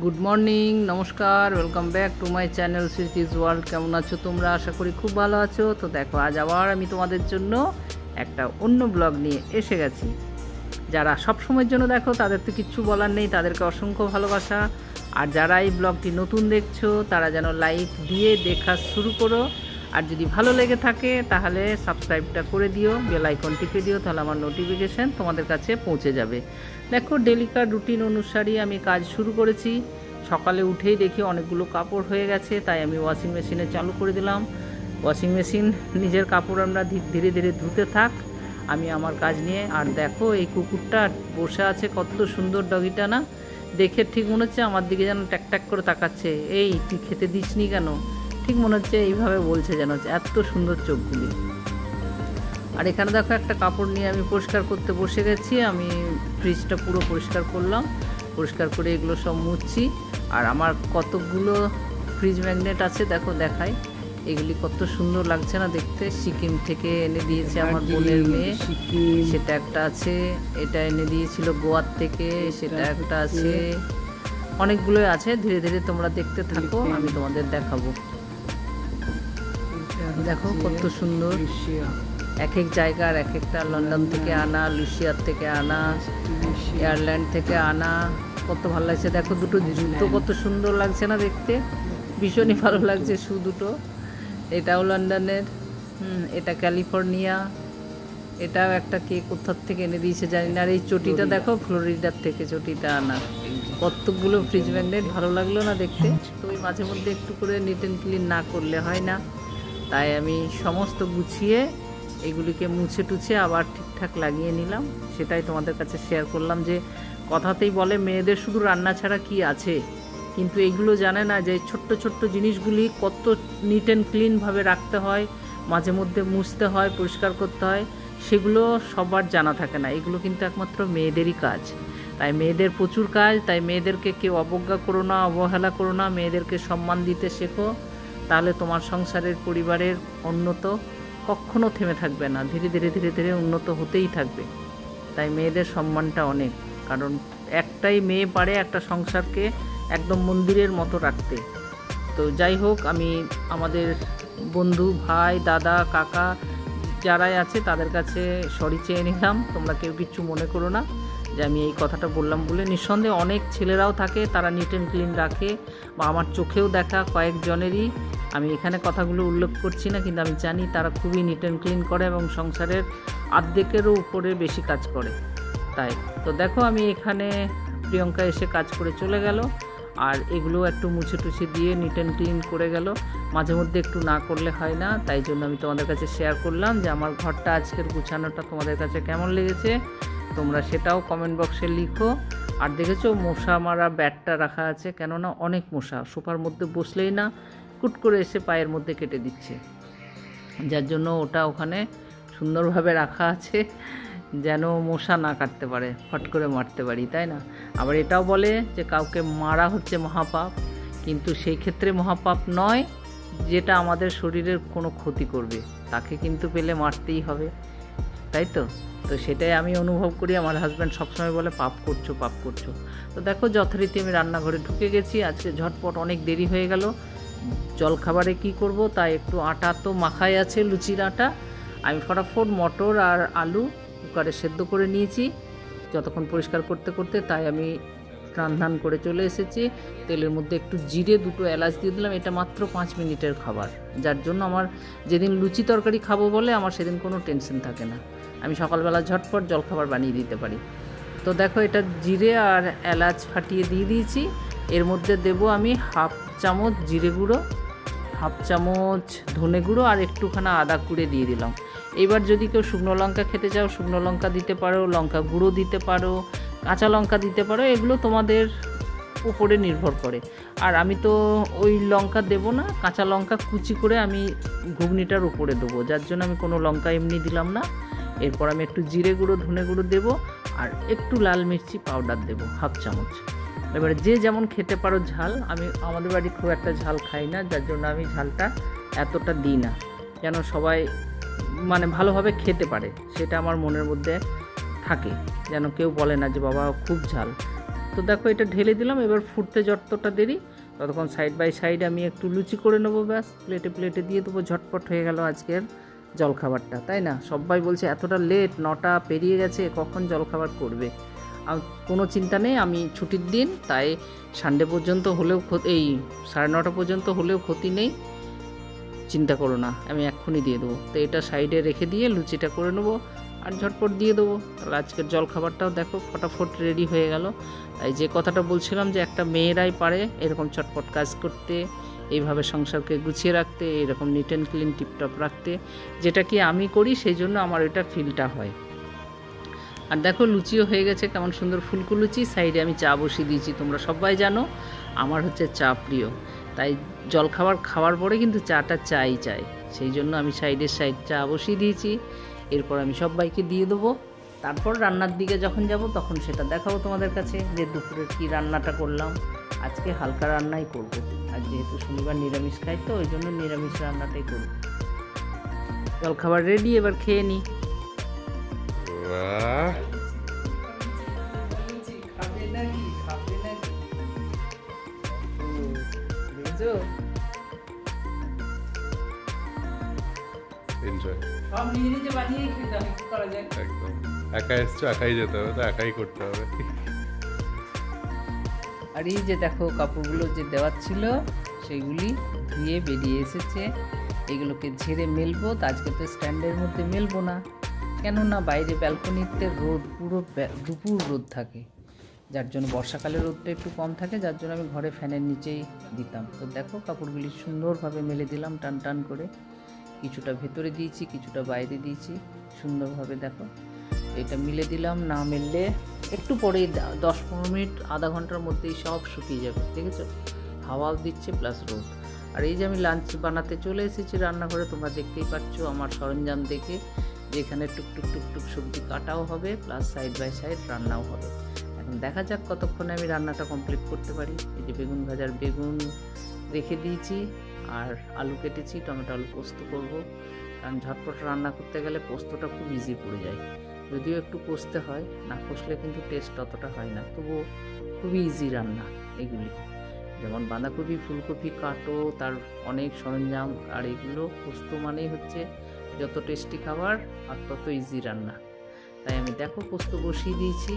Good morning, নমস্কার, welcome back to my channel Sweeties World. কেমন আছো তোমরা? আশা করি খুব ভালো আছো। তো দেখো, আজ আবার আমি তোমাদের জন্য একটা অন্য ব্লগ নিয়ে এসে গেছি। যারা সব সময়ের জন্য দেখো তাদের তো কিচ্ছু বলার নেই, তাদেরকে অসংখ্য ভালোবাসা। আর যারা এই ব্লগটি নতুন দেখছো তারা যেন লাইক দিয়ে দেখা শুরু করো। আর যদি ভালো লেগে থাকে তাহলে সাবস্ক্রাইবটা করে দিও, বেল আইকন টিপে দিও, তাহলে আমার নোটিফিকেশান তোমাদের কাছে পৌঁছে যাবে। দেখো, ডেলিকার রুটিন অনুসারে আমি কাজ শুরু করেছি। সকালে উঠেই দেখি অনেকগুলো কাপড় হয়ে গেছে, তাই আমি ওয়াশিং মেশিনে চালু করে দিলাম। ওয়াশিং মেশিন নিজের কাপড় আমরা ধীরে ধীরে ধুতে থাক, আমি আমার কাজ নিয়ে। আর দেখো, এই কুকুরটা বসে আছে, কত সুন্দর ডগিটা না? দেখে ঠিক মনে হচ্ছে আমার দিকে যেন ট্যাক ট্যাক করে তাকাচ্ছে, এই তুই খেতে দিসনি কেন? ঠিক মনে হচ্ছে এইভাবে বলছে, যেন এত সুন্দর চোখগুলি। আর এখানে দেখো, একটা কাপড় নিয়ে আমি পরিষ্কার করতে বসে গেছি। আমি ফ্রিজটা পুরো পরিষ্কার করলাম, পরিষ্কার করে এগুলো সব মুছছি। আর আমার কতগুলো ফ্রিজ ম্যাগনেট আছে দেখো, দেখাই। এগুলি কত সুন্দর লাগছে না দেখতে? সিকিম থেকে এনে দিয়েছে আমার বোনের মেয়ে, সেটা একটা আছে। এটা এনে দিয়েছিল গোয়ার থেকে, সেটা একটা আছে। অনেকগুলোই আছে, ধীরে ধীরে তোমরা দেখতে থাকো, আমি তোমাদের দেখাবো। দেখো কত সুন্দর, এক এক জায়গার এক একটা, লন্ডন থেকে আনা, লুসিয়ার থেকে আনা, এয়ারল্যান্ড থেকে আনা। কত ভালো লাগছে দেখো, দুটো জুতো কত সুন্দর লাগছে না দেখতে? ভীষণই ভালো লাগছে শু দুটো। এটাও লন্ডনের, এটা ক্যালিফোর্নিয়া, এটাও একটা কে কোথার থেকে এনে দিয়েছে জানি না। আর এই চটিটা দেখো, ফ্লোরিডার থেকে চটিটা আনা। কতগুলো ফ্রিজ ম্যাগনেট, ভালো লাগলো না দেখতে? তো ওই মাঝে মধ্যে একটু করে নিট অ্যান্ড ক্লিন না করলে হয় না, তাই আমি সমস্ত গুছিয়ে এগুলিকে মুছে টুছে আবার ঠিকঠাক লাগিয়ে নিলাম। সেটাই তোমাদের কাছে শেয়ার করলাম। যে কথাতেই বলে মেয়েদের শুধু রান্না ছাড়া কি আছে, কিন্তু এইগুলো জানে না যে ছোট্ট ছোট্ট জিনিসগুলি কত নিট অ্যান্ড ক্লিনভাবে রাখতে হয়, মাঝে মধ্যে মুছতে হয়, পরিষ্কার করতে হয়। সেগুলো সবার জানা থাকে না। এগুলো কিন্তু একমাত্র মেয়েদেরই কাজ। তাই মেয়েদের প্রচুর কাজ, তাই মেয়েদেরকে কেউ অবজ্ঞা করো না, অবহেলা করো না, মেয়েদেরকে সম্মান দিতে শেখো। তাহলে তোমার সংসারের, পরিবারের উন্নত কখনো থেমে থাকবে না, ধীরে ধীরে ধীরে ধীরে উন্নত হতেই থাকবে। তাই মেয়েদের সম্মানটা অনেক, কারণ একটাই মেয়ে পারে একটা সংসারকে একদম মন্দিরের মতো রাখতে। তো যাই হোক, আমি আমাদের বন্ধু, ভাই, দাদা, কাকা যারাই আছে তাদের কাছে সরি চেয়ে নিলাম। তোমরা কেউ কিচ্ছু মনে করো না যে আমি এই কথাটা বললাম বলে। নিঃসন্দেহে অনেক ছেলেরাও থাকে, তারা নিট অ্যান্ড ক্লিন রাখে, বা আমার চোখেও দেখা কয়েকজনেরই। আমি এখানে কথাগুলো উল্লেখ করছি না, কিন্তু আমি জানি তারা খুবই নিট অ্যান্ড ক্লিন করে এবং সংসারের অর্ধেকেরও উপরে বেশি কাজ করে। তাই তো দেখো, আমি এখানে প্রিয়ঙ্কা এসে কাজ করে চলে গেল, আর এগুলো একটু মুছে টুছে দিয়ে নিট অ্যান্ড ক্লিন করে গেল। মাঝে মধ্যে একটু না করলে হয় না, তাই জন্য আমি তোমাদের কাছে শেয়ার করলাম যে আমার ঘরটা আজকের গুছানোটা তোমাদের কাছে কেমন লেগেছে। তোমরা সেটাও কমেন্ট বক্সে লিখো। আর দেখেছো, মশা মারা ব্যাটটা রাখা আছে, কেননা অনেক মশা সোফার মধ্যে বসলেই না কুট করে এসে পায়ের মধ্যে কেটে দিচ্ছে, যার জন্য ওটা ওখানে সুন্দরভাবে রাখা আছে, যেন মশা না কাটতে পারে, ফট করে মারতে পারি, তাই না? আবার এটাও বলে যে কাউকে মারা হচ্ছে মহাপাপ, কিন্তু সেই ক্ষেত্রে মহাপাপ নয় যেটা আমাদের শরীরের কোনো ক্ষতি করবে, তাকে কিন্তু পেলে মারতেই হবে, তাই তো? তো সেটাই আমি অনুভব করি। আমার হাজব্যান্ড সবসময় বলে পাপ করছো, পাপ করছো। তো দেখো, যথারীতি আমি রান্নাঘরে ঢুকে গেছি। আজকে ঝটপট অনেক দেরি হয়ে গেল। জলখাবারে কি করব, তাই একটু আটা তো মাখাই আছে, লুচির আটা। আমি ফটাফট মটর আর আলু কুকারে সেদ্ধ করে নিয়েছি যতক্ষণ পরিষ্কার করতে করতে। তাই আমি স্নান করে চলে এসেছি। তেলের মধ্যে একটু জিরে, দুটো এলাচ দিয়ে দিলাম। এটা মাত্র 5 মিনিটের খাবার, যার জন্য আমার যেদিন লুচি তরকারি খাবো বলে আমার সেদিন কোনো টেনশন থাকে না। আমি সকালবেলা ঝটপট জলখাবার বানিয়ে দিতে পারি। তো দেখো, এটা জিরে আর এলাচ ফাটিয়ে দিয়ে দিয়েছি। এর মধ্যে দেব আমি হাফ চামচ জিরে গুঁড়ো, হাফ চামচ ধনে গুঁড়ো, আর একটুখানা আদা কুড়ে দিয়ে দিলাম। এবার যদি কেউ শুকনো লঙ্কা খেতে চাও, শুকনো লঙ্কা দিতে পারো, লঙ্কা গুঁড়ো দিতে পারো, কাঁচা লঙ্কা দিতে পারো, এগুলো তোমাদের উপরে নির্ভর করে। আর আমি তো ওই লঙ্কা দেবো না, কাঁচা লঙ্কা কুচি করে আমি ঘুগনিটার উপরে দেবো, যার জন্য আমি কোনো লঙ্কা এমনি দিলাম না। এরপর আমি একটু জিরে গুঁড়ো, ধনে গুঁড়ো দেবো, আর একটু লাল মির্চি পাউডার দেবো হাফ চামচ। এবারে যে যেমন খেতে পারো ঝাল, আমি আমাদের বাড়ি খুব একটা ঝাল খাই না, যার জন্য আমি ঝালটা এতটা দিই না, যেন সবাই মানে ভালোভাবে খেতে পারে, সেটা আমার মনের মধ্যে থাকে, যেন কেউ বলে না যে বাবা খুব ঝাল। তো দেখো এটা ঢেলে দিলাম, এবার ফুটতে যতটা দেরি ততক্ষণ সাইড বাই সাইড আমি একটু লুচি করে নেবো, ব্যাস প্লেটে প্লেটে দিয়ে দেবো। ঝটপট হয়ে গেল আজকের জলখাবারটা, তাই না? সবাই বলছে এতটা লেট, 9টা পেরিয়ে গেছে, কখন জলখাবার করবে। কোনো চিন্তা নেই, আমি ছুটির দিন, তাই সানডে পর্যন্ত হলেও এই 9:30 পর্যন্ত হলেও ক্ষতি নেই, চিন্তা করো না, আমি এক্ষুনি দিয়ে দেবো। তো এটা সাইডে রেখে দিয়ে লুচিটা করে নেবো আর ঝটপট দিয়ে দেবো। তাহলে আজকের জলখাবারটাও দেখো ফটাফট রেডি হয়ে গেল। তাই যে কথাটা বলছিলাম যে একটা মেয়েরাই পারে এরকম চটপট কাজ করতে, এইভাবে সংসারকে গুছিয়ে রাখতে, এরকম নিট অ্যান্ড ক্লিন টিপটপ রাখতে, যেটা কি আমি করি, সেই জন্য আমার এটা ফিলটা হয়। আর দেখো লুচিও হয়ে গেছে, কেমন সুন্দর ফুলকো লুচি। সাইডে আমি চা বসিয়ে দিয়েছি, তোমরা সবাই জানো আমার হচ্ছে চা প্রিয়, তাই জলখাবার খাওয়ার পরে কিন্তু চাটা চাই, সেই জন্য আমি সাইড চা বসিয়ে দিয়েছি। এরপর আমি সবাইকে দিয়ে দেবো, তারপর রান্নার দিকে যখন যাব তখন সেটা দেখাবো তোমাদের কাছে যে দুপুরের কি রান্নাটা করলাম। আজকে হালকা রান্নাই করব, আর যেহেতু শনিবার নিরামিষ খাই তো ওই জন্য নিরামিষ রান্নাটাই করব। জলখাবার রেডি, এবার খেয়ে নিই। একা এসছো, একাই যেতে হবে, তো একাই করতে হবে। আর এই যে দেখো কাপড়গুলো যে দেওয়ার ছিল সেইগুলি ধুয়ে বেরিয়ে এসেছে, এগুলোকে ঝেড়ে মেলবো। তো আজকে তো স্ট্যান্ডের মধ্যে মেলবো না, কেননা বাইরে ব্যালকনিতে রোদ, পুরো দুপুর রোদ থাকে, যার জন্য বর্ষাকালে রোদটা একটু কম থাকে, যার জন্য আমি ঘরে ফ্যানের নিচেই দিতাম। তো দেখো কাপড়গুলি সুন্দরভাবে মেলে দিলাম টান টান করে, কিছুটা ভেতরে দিয়েছি, কিছুটা বাইরে দিয়েছি, সুন্দরভাবে দেখো এটা মিলে দিলাম। না মিললে একটু পরেই 10-15 মিনিট, আধা ঘন্টার মধ্যেই সব শুকিয়ে যাবে, দেখেছো? হাওয়াও দিচ্ছে প্লাস রোদ। আর এই যে আমি লাঞ্চ বানাতে চলে এসেছি রান্নাঘরে, তোমরা দেখতেই পাচ্ছ আমার সরঞ্জাম দেখে, যেখানে টুকটুক টুকটুক সবজি কাটাও হবে প্লাস সাইড বাই সাইড রান্নাও হবে। এখন দেখা যাক কতক্ষণে আমি রান্নাটা কমপ্লিট করতে পারি। এই যে বেগুন ভাজার বেগুন রেখে দিয়েছি, আর আলু কেটেছি, টমেটো আলু পোস্ত করব, কারণ ঝটপট রান্না করতে গেলে পোস্তটা খুব ইজি পড়ে যায়, যদিও একটু কষতে হয়, না কষলে কিন্তু টেস্ট অতটা হয় না, তবুও খুবই ইজি রান্না এগুলি। যেমন বাঁধাকপি ফুলকপি কাটো, তার অনেক সরঞ্জাম, আর এগুলো পোস্ত মানেই হচ্ছে যত টেস্টি খাবার আর তত ইজি রান্না। তাই আমি দেখো পোস্ত বসিয়ে দিয়েছি।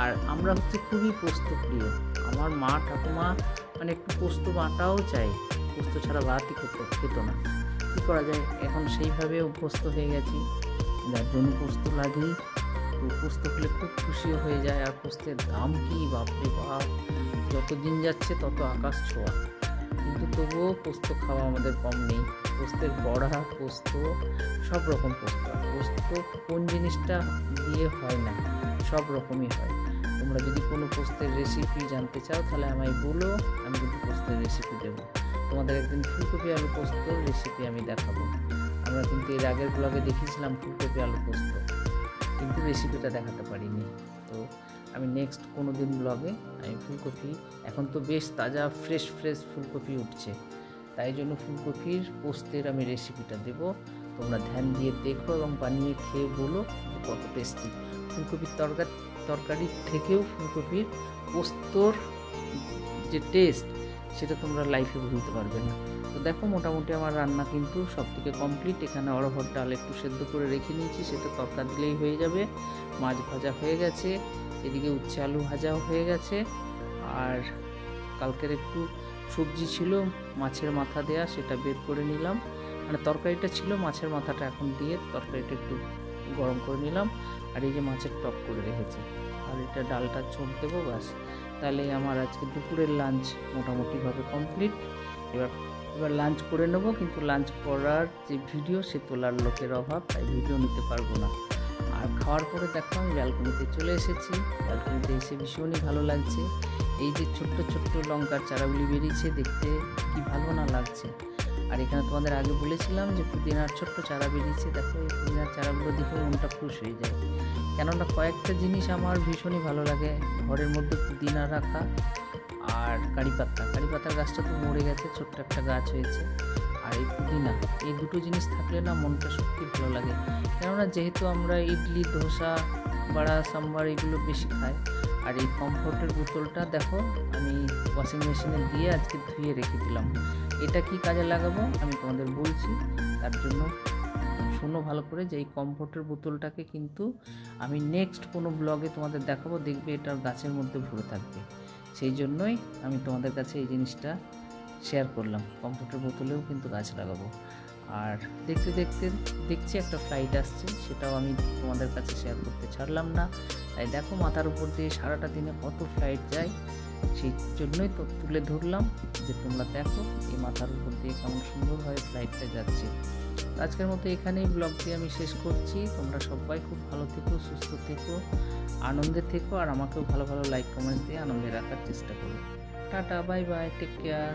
আর আমরা হচ্ছে খুবই পোস্ত প্রিয়, আমার মা ঠাকুমা মানে একটু পোস্ত বাটাও চাই, পোস্ত ছাড়া ভাতই খেত না। কী করা যায়, এখন সেইভাবে অভ্যস্ত হয়ে গেছি, যার জন্য পোস্ত লাগেই। তো পোস্ত খেলে খুব খুশিও হয়ে যায়। আর পোস্তের দাম কি বাপরে বাপ, যত দিন যাচ্ছে তত আকাশ ছোঁয়া, কিন্তু তবুও পোস্ত খাওয়া আমাদের কম নেই। পোস্তের বড়া, পোস্ত, সব রকম পোস্ত। পোস্ত কোন জিনিসটা দিয়ে হয় না, সব রকমই হয়। তোমরা যদি কোনো পোস্তের রেসিপি জানতে চাও তাহলে আমায় বলো, আমি কিন্তু পোস্তের রেসিপি দেবো তোমাদের। একদিন ফুলকপি আলু পোস্তর রেসিপি আমি দেখাবো। আমরা কিন্তু এর আগের ব্লগে দেখিয়েছিলাম ফুলকপি আলু পোস্ত, কিন্তু রেসিপিটা দেখাতে পারিনি। তো আমি নেক্সট কোনো দিন ব্লগে আমি ফুলকপি, এখন তো বেশ তাজা ফ্রেশ ফুলকপি উঠছে, তাই জন্য ফুলকপির পোস্তের আমি রেসিপিটা দেব। তোমরা ধ্যান দিয়ে দেখো এবং বানিয়ে খেয়ে বলো কত টেস্টি। ফুলকপির তরকারির থেকেও ফুলকপির পোস্তর যে টেস্ট সেটা তোমরা লাইফে ভুলতে পারবে না। তো দেখো মোটামুটি আমার রান্না কিন্তু সব থেকে কমপ্লিট। এখানে অড়হর ডাল একটু সেদ্ধ করে রেখে নিয়েছি, সেটা তরকা দিলেই হয়ে যাবে। মাছ ভাজা হয়ে গেছে, এদিকে উচ্ছে আলু ভাজাও হয়ে গেছে। আর কালকের একটু সবজি ছিল মাছের মাথা দেয়া, সেটা বের করে নিলাম, মানে তরকারিটা ছিল মাছের মাথাটা এখন দিয়ে তরকারিটা একটু গরম করে নিলাম। আর এই যে মাছের টক করে রেখেছি, আর এটা ডালটা ছোট দেবো, ব্যাস তাহলে আমার আজকে দুপুরের লাঞ্চ মোটামুটিভাবে কমপ্লিট। এবার লাঞ্চ করে নেবো, কিন্তু লাঞ্চ করার যে ভিডিও সে তোলার লোকের অভাব, তাই ভিডিও নিতে পারবো না। আর খাওয়ার পরে দেখো আমি ব্যালকনিতে চলে এসেছি, ব্যালকনিতে এসে ভীষণই ভালো লাগছে। এই যে ছোট্ট ছোট্ট লঙ্কার চারাগুলি বেরিয়েছে, দেখতে কি ভালো না লাগছে। আর এখানে তোমাদের আগে বলেছিলাম যে পুদিনার ছোট্ট চারা বেরিয়েছে, দেখো এই পুদিনার চারাগুলো দেখে মনটা খুশ হয়ে যায়। কেননা কয়েকটা জিনিস আমার ভীষণই ভালো লাগে ঘরের মধ্যে, পুদিনা রাখা আর কারি পাতার গাছটা তো মরে গেছে, ছোট্ট একটা গাছ হয়েছে। আর এই পুদিনা, এই দুটো জিনিস থাকলে না মনটা সত্যি ভালো লাগে। কেননা যেহেতু আমরা ইডলি, ধোসা, বড়া, সাম্বার এগুলো বেশি খাই, আর এই কমফোর্টের বোতলটা দেখো আমি ওয়াশিং মেশিনে দিয়ে আজকে ধুয়ে রেখে দিলাম। এটা কি কাজে লাগাবো আমি তোমাদের বলছি, তার জন্য শোনো ভালো করে যে এই কমফোর্টের বোতলটাকে কিন্তু আমি নেক্সট কোনো ব্লগে তোমাদের দেখাবো, দেখবে এটার গাছের মধ্যে ভরে থাকবে। সেই জন্যই আমি তোমাদের কাছে এই জিনিসটা শেয়ার করলাম, কমফোর্টের বোতলেও কিন্তু গাছ লাগাবো। আর দেখতে দেখতে দেখছি একটা ফ্লাইট আসছে, সেটাও আমি তোমাদের কাছে শেয়ার করতে ছাড়লাম না। তাই দেখো মাথার উপর দিয়ে সারাটা দিনে কত ফ্লাইট যায়, সেই জন্যই তো তুলে ধরলাম যে তোমরা দেখো এই মাথার উপর দিয়ে কেমন সুন্দরভাবে ফ্লাইটটা যাচ্ছে। আজকের মতো এখানেই ব্লগটি আমি শেষ করছি। তোমরা সবাই খুব ভালো থেকো, সুস্থ থেকো, আনন্দে থেকো, আর আমাকেও ভালো ভালো লাইক কমেন্টস দিয়ে আনন্দে রাখার চেষ্টা করো। Tata, bye bye, take care.